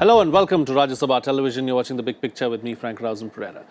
Hello and welcome to Rajya Sabha Television. You're watching The Big Picture with me, Frank Rausen Pereira.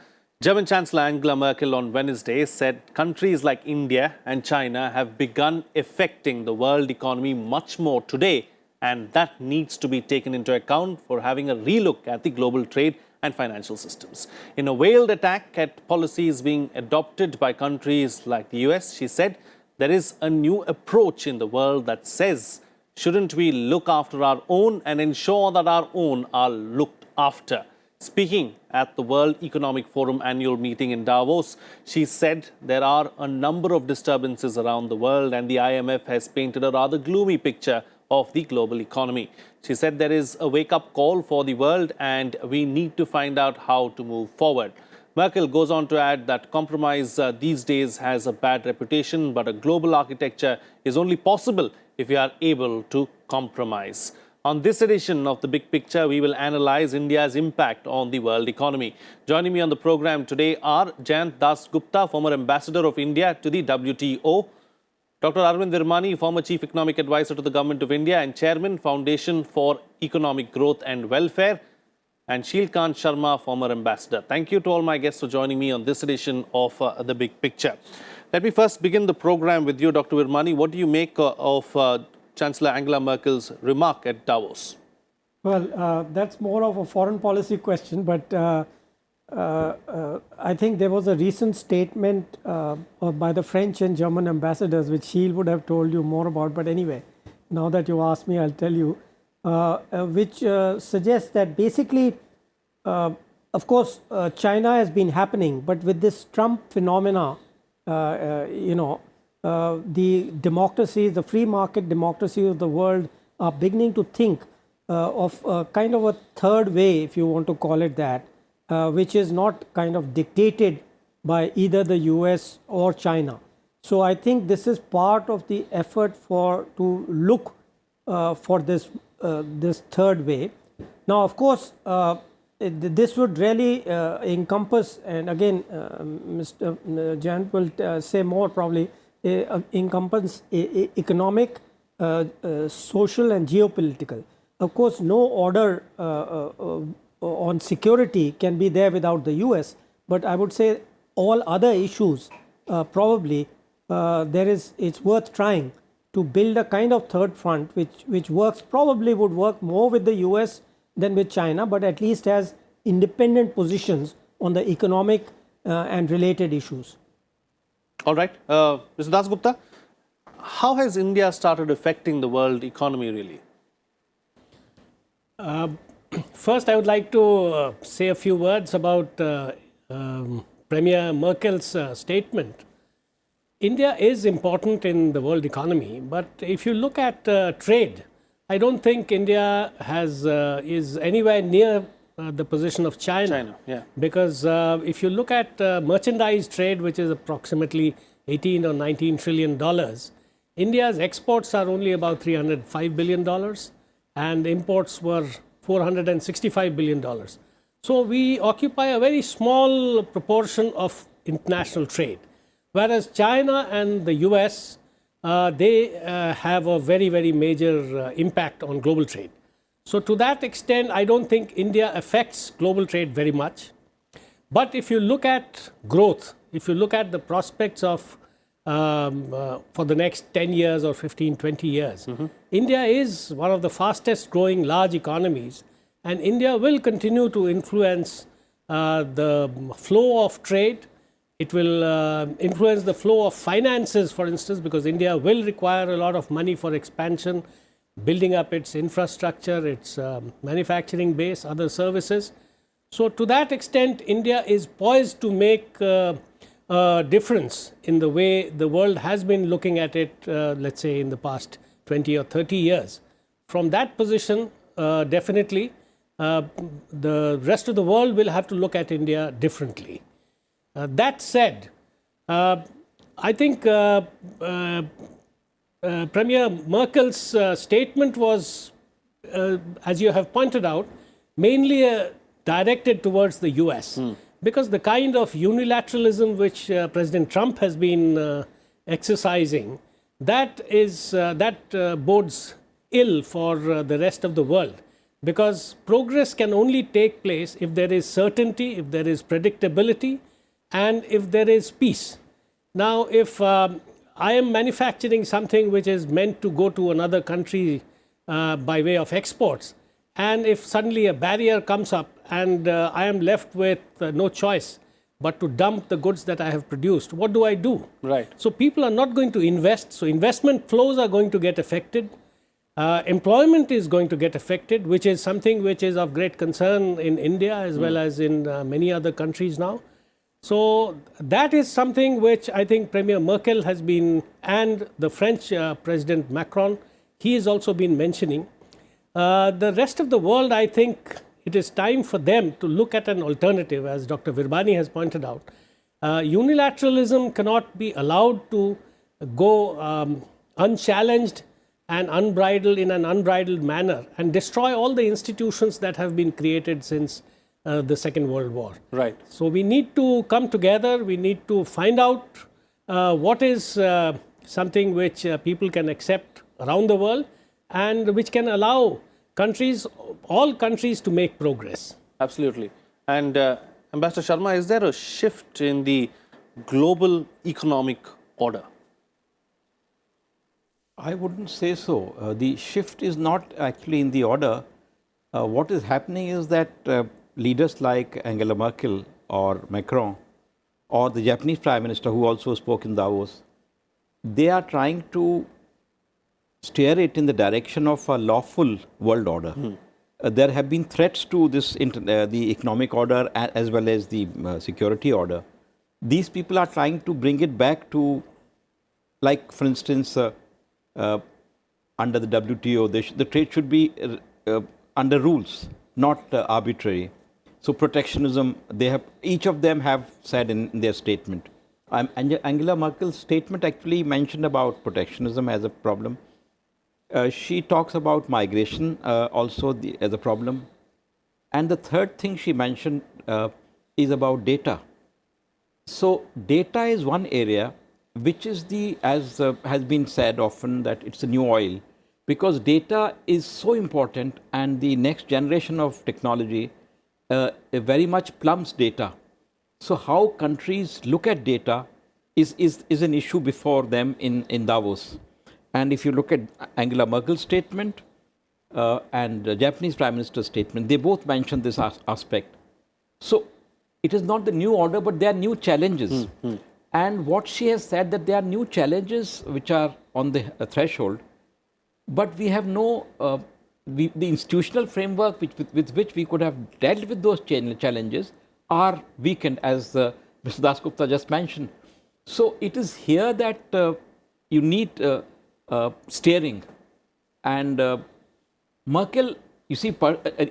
German Chancellor Angela Merkel on Wednesday said countries like India and China have begun affecting the world economy much more today, and that needs to be taken into account for having a relook at the global trade and financial systems. In a veiled attack at policies being adopted by countries like the US, she said there is a new approach in the world that says, shouldn't we look after our own and ensure that our own are looked after? Speaking at the World Economic Forum annual meeting in Davos, she said there are a number of disturbances around the world and the IMF has painted a rather gloomy picture of the global economy. She said there is a wake-up call for the world and we need to find out how to move forward. Merkel goes on to add that compromise these days has a bad reputation, but a global architecture is only possible if we are able to compromise. On this edition of The Big Picture, we will analyze India's impact on the world economy. Joining me on the program today are Jayant Das Gupta, former ambassador of India to the WTO, Dr. Arvind Virmani, former chief economic advisor to the Government of India and chairman, Foundation for Economic Growth and Welfare, and Shilkant Sharma, former ambassador. Thank you to all my guests for joining me on this edition of The Big Picture. Let me first begin the program with you, Dr. Virmani. What do you make of Chancellor Angela Merkel's remark at Davos? Well, that's more of a foreign policy question, but I think there was a recent statement by the French and German ambassadors, which she would have told you more about. But anyway, now that you asked me, I'll tell you, which suggests that basically, of course, China has been happening, but with this Trump phenomena, the democracies, the free market democracies of the world are beginning to think of kind of a third way, if you want to call it that, which is not kind of dictated by either the US or China. So I think this is part of the effort to look for this third way. Now, of course, this would really encompass, and again, Mr. Jayant will say more probably, encompass economic, social and geopolitical. Of course, no order on security can be there without the US, but I would say all other issues probably it's worth trying to build a kind of third front which would work more with the US than with China, but at least has independent positions on the economic and related issues. All right. Mr. Das Gupta, how has India started affecting the world economy really? First, I would like to say a few words about Premier Merkel's statement. India is important in the world economy, but if you look at trade, I don't think India is anywhere near the position of China. Yeah. Because if you look at merchandise trade, which is approximately 18 or 19 trillion dollars, India's exports are only about $305 billion and imports were $465 billion. So we occupy a very small proportion of international trade. Whereas China and the US, they have a very, very major impact on global trade. So to that extent, I don't think India affects global trade very much. But if you look at growth, if you look at the prospects of for the next 10 years or 15, 20 years, India is one of the fastest growing large economies, and India will continue to influence the flow of trade. It will influence the flow of finances, for instance, because India will require a lot of money for expansion, building up its infrastructure, its manufacturing base, other services. So to that extent, India is poised to make a difference in the way the world has been looking at it, let's say in the past 20 or 30 years. From that position, definitely, the rest of the world will have to look at India differently. That said, I think Premier Merkel's statement was, as you have pointed out, mainly directed towards the US. Because the kind of unilateralism which President Trump has been exercising, that bodes ill for the rest of the world. because progress can only take place if there is certainty, if there is predictability, and if there is peace. Now, if I am manufacturing something which is meant to go to another country by way of exports, and if suddenly a barrier comes up and I am left with no choice but to dump the goods that I have produced, what do I do? Right. So people are not going to invest. So investment flows are going to get affected. Employment is going to get affected, which is something which is of great concern in India as well as in many other countries now. So that is something which I think Premier Merkel has been, and the French President Macron, he has also been mentioning. The rest of the world, I think it is time for them to look at an alternative, as Dr. Virbani has pointed out. Unilateralism cannot be allowed to go unchallenged and unbridled in an unbridled manner and destroy all the institutions that have been created since the Second World War. Right. So we need to come together, we need to find out what is something which people can accept around the world and which can allow countries, all countries, to make progress. Absolutely. And Ambassador Sharma, is there a shift in the global economic order? I wouldn't say so. The shift is not actually in the order. What is happening is that leaders like Angela Merkel or Macron or the Japanese Prime Minister, who also spoke in Davos, they are trying to steer it in the direction of a lawful world order. There have been threats to this the economic order as well as the security order. These people are trying to bring it back to, like, for instance, under the WTO, the trade should be under rules, not arbitrary. So protectionism, each of them have said in their statement. Angela Merkel's statement actually mentioned about protectionism as a problem. She talks about migration also as a problem. And the third thing she mentioned is about data. So data is one area which is as has been said often, that it's the new oil, because data is so important, and the next generation of technology very much plumbs data. So how countries look at data is an issue before them in Davos. And if you look at Angela Merkel's statement and the Japanese Prime Minister's statement, they both mention this aspect. So it is not the new order, but there are new challenges. And what she has said, that there are new challenges which are on the threshold, but we have no, the institutional framework with which we could have dealt with those challenges are weakened, as Mr. Dasgupta just mentioned. So it is here that you need steering. And Merkel, you see,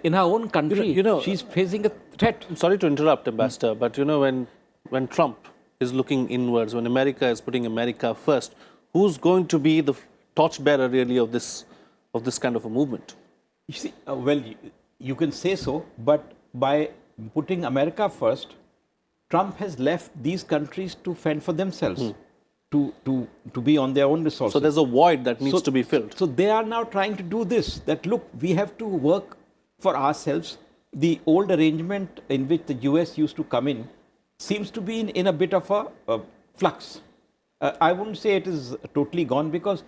in her own country, she's facing a threat. I'm sorry to interrupt, Ambassador, but when Trump is looking inwards, when America is putting America first, who's going to be the torchbearer really of this kind of a movement? You see, well, you can say so, but by putting America first, Trump has left these countries to fend for themselves, to be on their own resources. So there's a void that needs to be filled. So they are now trying to do this, that look, we have to work for ourselves. The old arrangement in which the US used to come in seems to be in a bit of a flux. I wouldn't say it is totally gone, because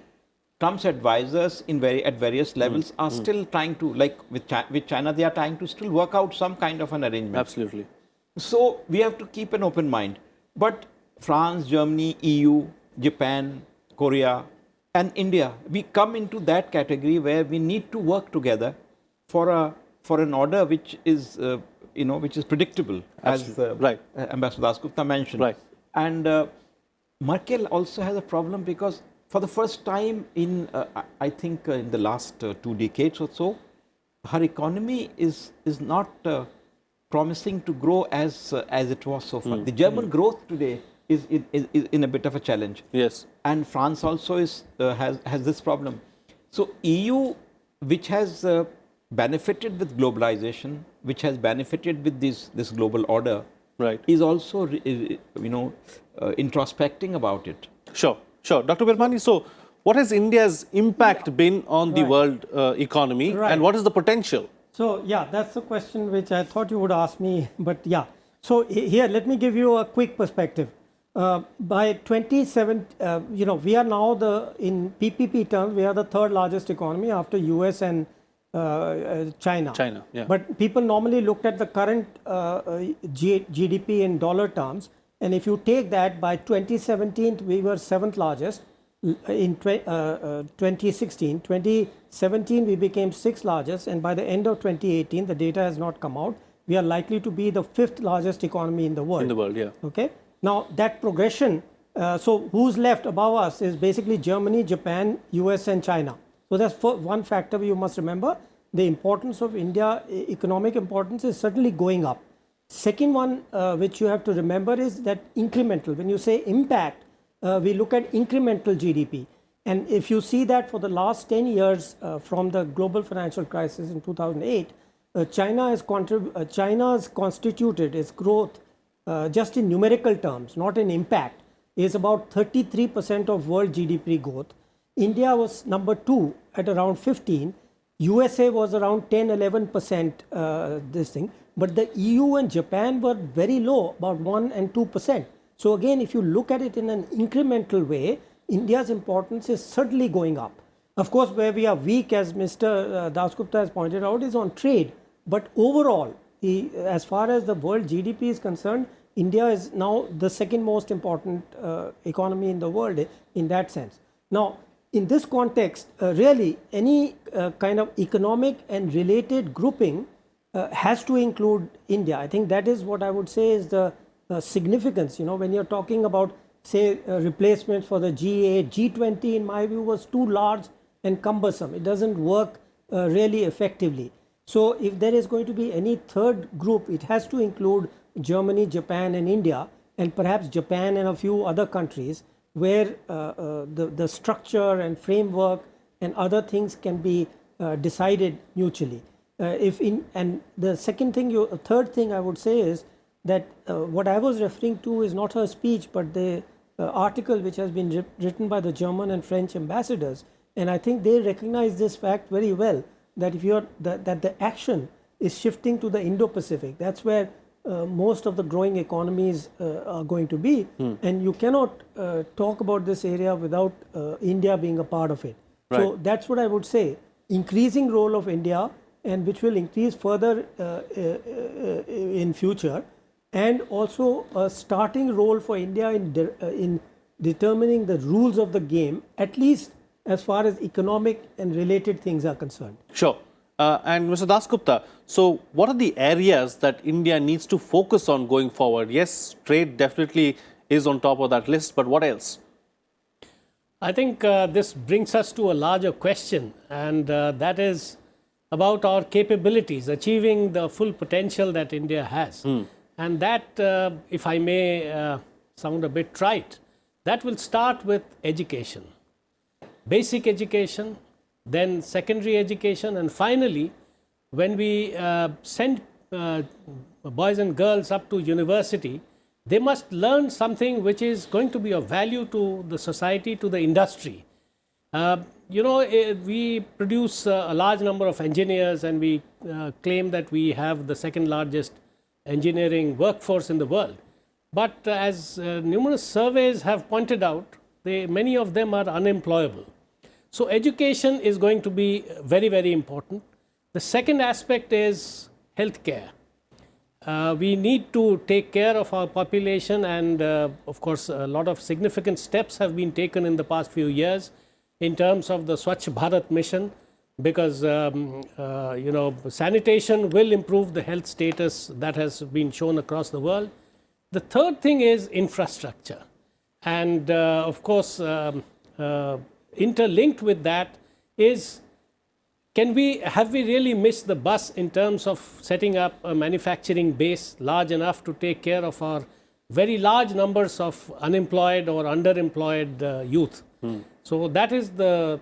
Trump's advisors at various levels are still trying to, like with China, they are trying to still work out some kind of an arrangement. Absolutely. So we have to keep an open mind. But France, Germany, EU, Japan, Korea, and India, we come into that category where we need to work together for an order which is which is predictable, as Ambassador Dasgupta mentioned. Right. And Merkel also has a problem, because for the first time in, I think, in the last 2 decades or so, her economy is not promising to grow as it was so far. The German growth today is in a bit of a challenge. Yes. And France also has this problem. So EU, which has benefited with globalization, which has benefited with this global order, right, is also introspecting about it. Sure. Dr. Virbani, so what has India's impact been on the world economy, and what is the potential? So yeah, that's the question which I thought you would ask me, but yeah. So here, let me give you a quick perspective. By 27, we are now in PPP terms, we are the third largest economy after US and China. China, yeah. But people normally looked at the current GDP in dollar terms, and if you take that, by 2017 we were seventh largest. In 2016, 2017 we became sixth largest, and by the end of 2018, the data has not come out, we are likely to be the fifth largest economy in the world. In the world, yeah. Okay. Now that progression, so who's left above us is basically Germany, Japan, US and China. So that's one factor you must remember. The importance of India, economic importance, is certainly going up. Second one which you have to remember is that incremental. When you say impact, we look at incremental GDP. And if you see that for the last 10 years from the global financial crisis in 2008, China has constituted its growth just in numerical terms, not in impact, is about 33% of world GDP growth. India was number 2 at around 15. USA was around 10-11% this thing. But the EU and Japan were very low, about 1 and 2%. So again, if you look at it in an incremental way, India's importance is certainly going up. Of course, where we are weak, as Mr. Dasgupta has pointed out, is on trade. But overall, as far as the world GDP is concerned, India is now the second most important economy in the world in that sense. Now, in this context, really, any kind of economic and related grouping has to include India. I think that is what I would say is the significance. When you're talking about, say, replacements for the G8, G20, in my view, was too large and cumbersome. It doesn't work really effectively. So if there is going to be any third group, it has to include Germany, Japan and India, and perhaps Japan and a few other countries where the structure and framework and other things can be decided mutually. And the third thing I would say is that what I was referring to is not her speech, but the article which has been written by the German and French ambassadors, and I think they recognize this fact very well, that that the action is shifting to the Indo-Pacific. That's where most of the growing economies are going to be, and you cannot talk about this area without India being a part of it. Right. So that's what I would say, increasing role of India, and which will increase further in future, and also a starting role for India in determining the rules of the game, at least as far as economic and related things are concerned. Sure. And Mr. Dasgupta, so what are the areas that India needs to focus on going forward? Yes, trade definitely is on top of that list, but what else? I think this brings us to a larger question, and that is about our capabilities, achieving the full potential that India has. And that, if I may sound a bit trite, that will start with education. Basic education, then secondary education, and finally, when we send boys and girls up to university, they must learn something which is going to be of value to the society, to the industry. We produce a large number of engineers, and we claim that we have the second largest engineering workforce in the world. But as numerous surveys have pointed out, many of them are unemployable. So education is going to be very, very important. The second aspect is healthcare. We need to take care of our population, and of course a lot of significant steps have been taken in the past few years in terms of the Swachh Bharat mission, because sanitation will improve the health status that has been shown across the world. The third thing is infrastructure, and of course interlinked with that is, have we really missed the bus in terms of setting up a manufacturing base large enough to take care of our very large numbers of unemployed or underemployed youth? So that is the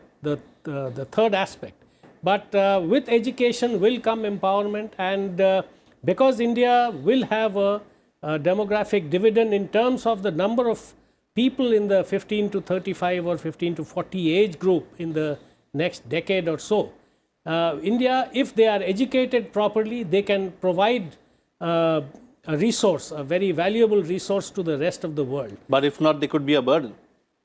third aspect. But with education will come empowerment, and because India will have a demographic dividend in terms of the number of people in the 15 to 35 or 15 to 40 age group in the next decade or so, India, if they are educated properly, they can provide a resource, a very valuable resource to the rest of the world. But if not, they could be a burden.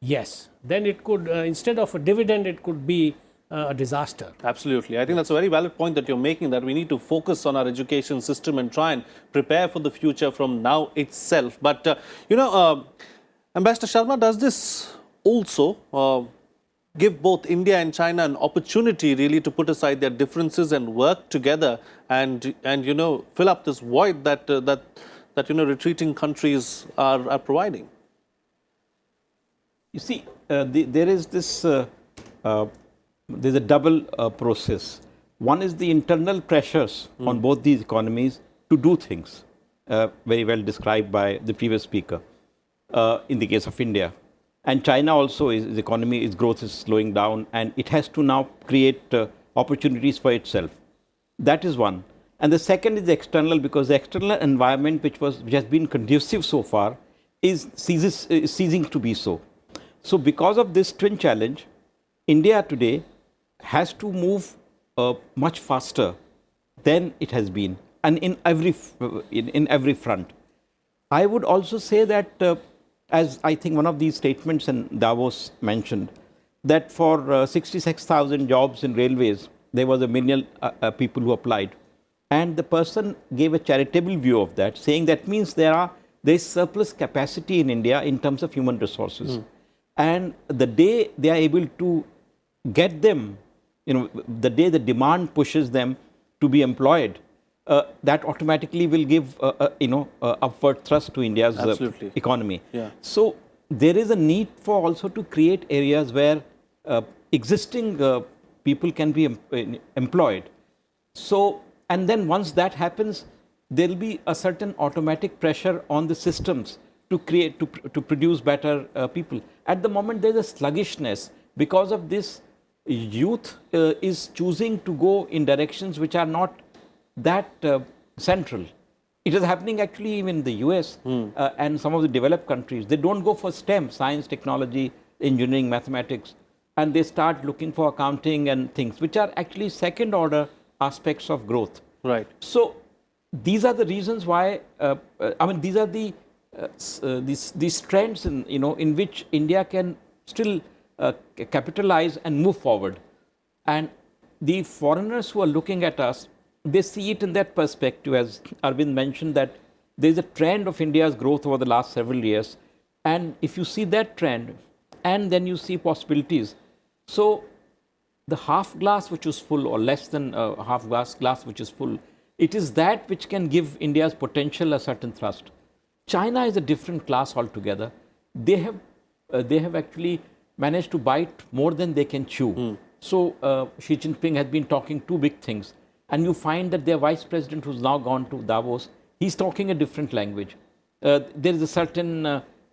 Yes, then it could, instead of a dividend, it could be a disaster. Absolutely. I think that's a very valid point that you're making, that we need to focus on our education system and try and prepare for the future from now itself. But, Ambassador Sharma, does this also give both India and China an opportunity really to put aside their differences and work together and fill up this void that retreating countries are providing? You see, there is this, there's a double process. One is the internal pressures on both these economies to do things, very well described by the previous speaker, in the case of India. And China also, its economy, its growth is slowing down, and it has to now create opportunities for itself. That is one. And the second is the external, because the external environment, which has been conducive so far, is ceasing to be so. So because of this twin challenge, India today has to move much faster than it has been, and in every front. I would also say that, as I think one of these statements in Davos mentioned, that for 66,000 jobs in railways, there was 1 million people who applied. And the person gave a charitable view of that, saying that means there is surplus capacity in India in terms of human resources. And the day they are able to get them, the day the demand pushes them to be employed, that automatically will give upward thrust to India's economy. Yeah. So there is a need for also to create areas where existing people can be employed. So, and then once that happens, there will be a certain automatic pressure on the systems to create, to produce better people. At the moment, there is a sluggishness. Because of this, youth is choosing to go in directions which are not that central. It is happening actually even in the US and some of the developed countries. They don't go for STEM, science, technology, engineering, mathematics, and they start looking for accounting and things, which are actually second order aspects of growth. Right. So these are the reasons why, these are the these trends in which India can still capitalize and move forward. And the foreigners who are looking at us, they see it in that perspective, as Arvind mentioned, that there is a trend of India's growth over the last several years. And if you see that trend, and then you see possibilities, so the half glass which is full, or less than half glass which is full, it is that which can give India's potential a certain thrust. China is a different class altogether. They have actually managed to bite more than they can chew. So Xi Jinping has been talking two big things. And you find that their vice president, who's now gone to Davos, he's talking a different language. There is a certain,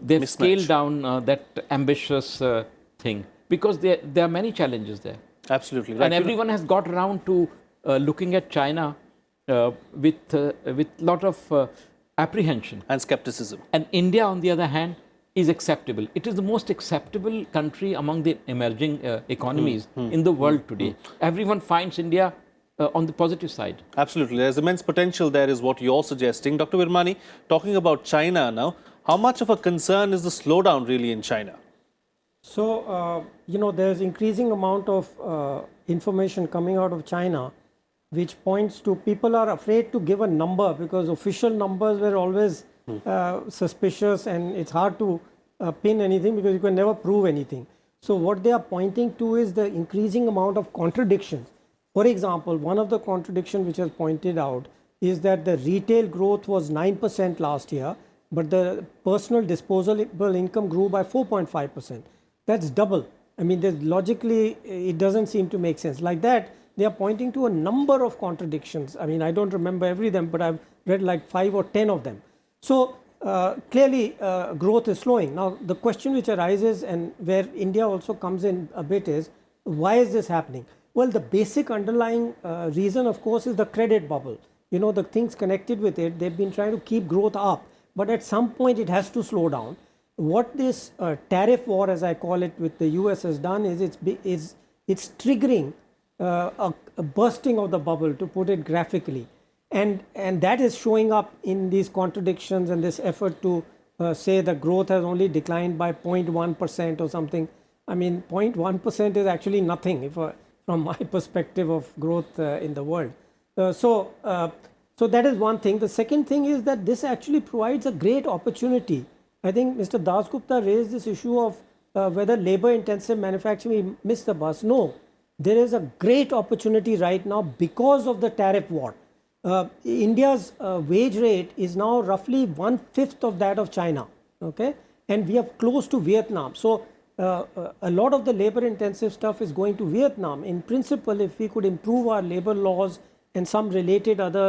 they've mismatch. Scaled down that ambitious thing, because there are many challenges there. Absolutely. Right. And everyone has got around to looking at China with lot of apprehension. And skepticism. And India, on the other hand, is acceptable. It is the most acceptable country among the emerging economies in the world today. Everyone finds India on the positive side. Absolutely. There's immense potential there, is what you're suggesting. Dr. Virmani, talking about China now, how much of a concern is the slowdown really in China? So, there's increasing amount of information coming out of China, which points to people are afraid to give a number, because official numbers were always suspicious, and it's hard to pin anything because you can never prove anything. So what they are pointing to is the increasing amount of contradictions. For example, one of the contradictions which is pointed out is that the retail growth was 9% last year, but the personal disposable income grew by 4.5%. That's double. I mean, logically, it doesn't seem to make sense. Like that, they are pointing to a number of contradictions. I mean, I don't remember every them, but I've read like 5 or 10 of them. So clearly, growth is slowing. Now, the question which arises, and where India also comes in a bit, is why is this happening? Well, the basic underlying reason, of course, is the credit bubble. The things connected with it, they've been trying to keep growth up, but at some point it has to slow down. What this tariff war, as I call it, with the US has done is it's triggering a bursting of the bubble, to put it graphically. And that is showing up in these contradictions and this effort to say the growth has only declined by 0.1% or something. I mean, 0.1% is actually nothing if, from my perspective of growth in the world. So that is one thing. The second thing is that this actually provides a great opportunity. I think Mr. Dasgupta raised this issue of whether labor intensive manufacturing missed the bus. No, there is a great opportunity right now because of the tariff war. India's wage rate is now roughly 1/5 of that of China, okay, and we are close to Vietnam. So a lot of the labor intensive stuff is going to Vietnam. In principle, if we could improve our labor laws and some related other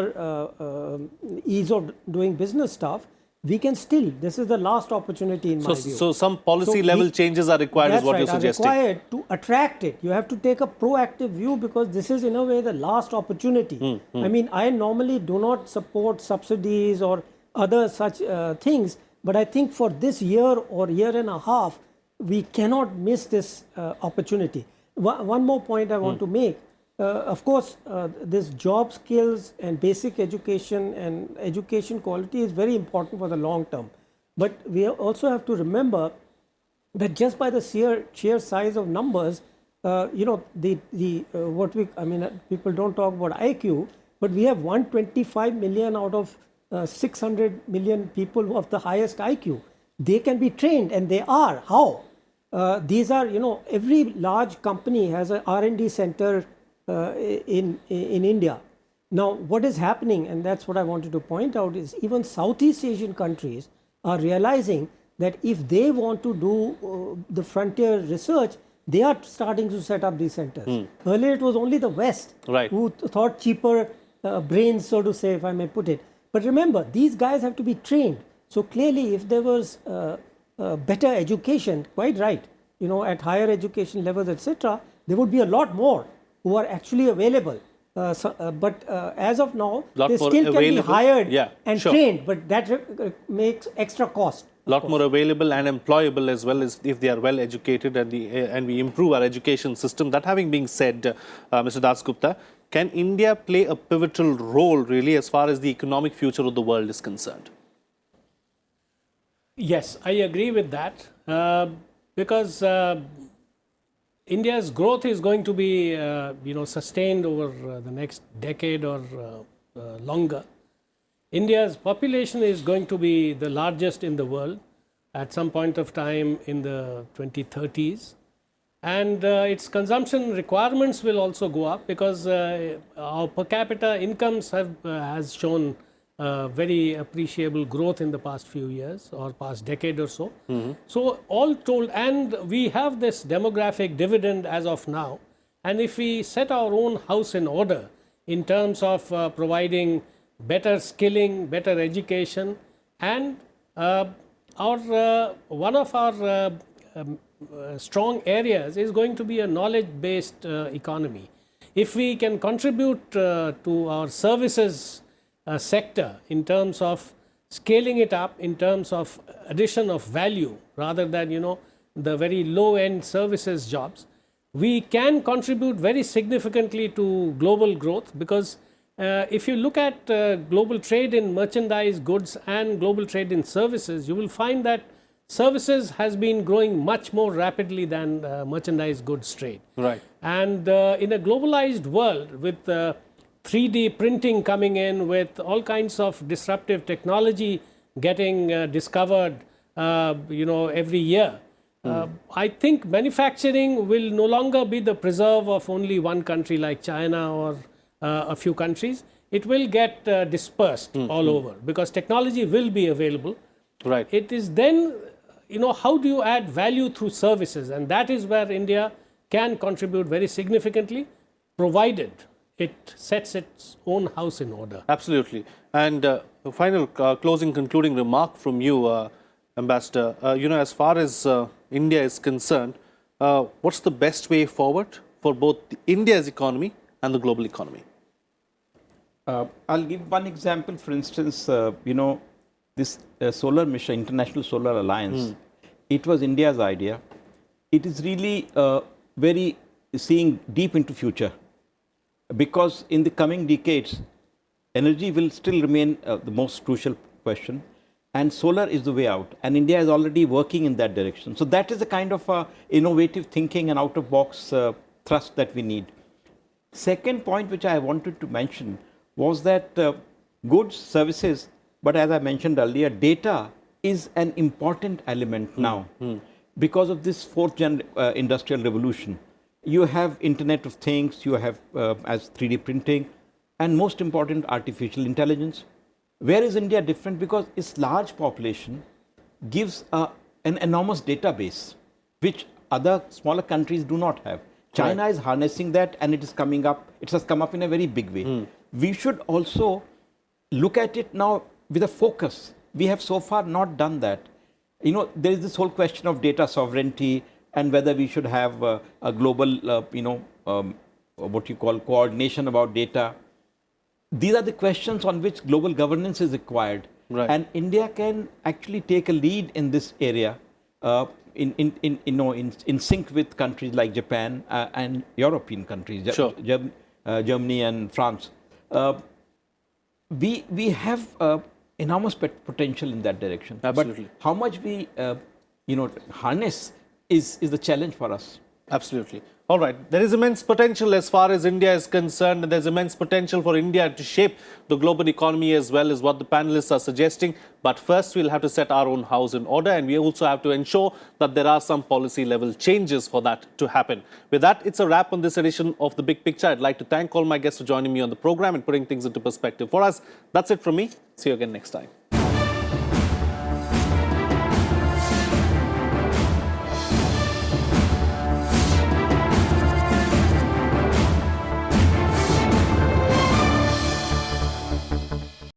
ease of doing business stuff, we can still, this is the last opportunity in my view. So some policy level changes are required, is what you're suggesting. Are required to attract it. You have to take a proactive view because this is in a way the last opportunity. I mean, I normally do not support subsidies or other such things, but I think for this year or year and a half, we cannot miss this opportunity. One more point I want to make. Of course, this job skills and basic education and education quality is very important for the long term. But we also have to remember that just by the sheer size of numbers, you know, people don't talk about IQ, but we have 125 million out of 600 million people who have the highest IQ. They can be trained, and they are. How? These are, you know, every large company has an R&D center in India. Now, what is happening, and that's what I wanted to point out, is even Southeast Asian countries are realizing that if they want to do the frontier research, they are starting to set up these centers. Earlier, it was only the West who thought cheaper brains, so to say, if I may put it. But remember, these guys have to be trained. So clearly, if there was better education, quite right, you know, at higher education levels, etc., there would be a lot more who are actually available. But as of now, they still can be hired and trained, but that makes extra cost. A lot more available and employable as well, as if they are well educated, and we improve our education system. That having been said, Mr. Dasgupta, can India play a pivotal role really as far as the economic future of the world is concerned? Yes, I agree with that because India's growth is going to be, you know, sustained over the next decade or longer. India's population is going to be the largest in the world at some point of time in the 2030s. And its consumption requirements will also go up because our per capita incomes has shown very appreciable growth in the past few years or past decade or so. So all told, and we have this demographic dividend as of now. And if we set our own house in order in terms of providing better skilling, better education, and one of our strong areas is going to be a knowledge-based economy. If we can contribute to our services sector in terms of scaling it up, in terms of addition of value, rather than, you know, the very low-end services jobs, we can contribute very significantly to global growth because if you look at global trade in merchandise goods and global trade in services, you will find that services has been growing much more rapidly than merchandise goods trade. Right. And in a globalized world with 3D printing coming in, with all kinds of disruptive technology getting discovered, you know, every year, I think manufacturing will no longer be the preserve of only one country like China or a few countries. It will get dispersed all over because technology will be available. Right. It is then, you know, how do you add value through services? And that is where India can contribute very significantly, provided it sets its own house in order. Absolutely. And a final closing concluding remark from you, Ambassador. You know, as far as India is concerned, what's the best way forward for both India's economy and the global economy? I'll give one example. For instance, you know, this solar mission, International Solar Alliance, it was India's idea. It is really very seeing deep into future. because in the coming decades, energy will still remain the most crucial question, and solar is the way out, and India is already working in that direction. So that is the kind of innovative thinking and out-of-box thrust that we need. Second point which I wanted to mention was that goods, services, but as I mentioned earlier, data is an important element now because of this fourth industrial revolution. You have Internet of Things, you have as 3D printing, and most important, artificial intelligence. Where is India different? Because its large population gives an enormous database, which other smaller countries do not have. China is harnessing that, and it is coming up. It has come up in a very big way. We should also look at it now with a focus. We have so far not done that. You know, there is this whole question of data sovereignty and whether we should have a global, what you call coordination about data. These are the questions on which global governance is required. Right. And India can actually take a lead in this area in sync with countries like Japan and European countries, Sure. Germany and France. We have enormous potential in that direction. Absolutely. But how much we harness is the challenge for us. Absolutely. All right. There is immense potential as far as India is concerned, and there's immense potential for India to shape the global economy as well, as what the panelists are suggesting. But first, we'll have to set our own house in order, and we also have to ensure that there are some policy level changes for that to happen. With that, it's a wrap on this edition of The Big Picture. I'd like to thank all my guests for joining me on the program and putting things into perspective for us. That's it from me. See you again next time.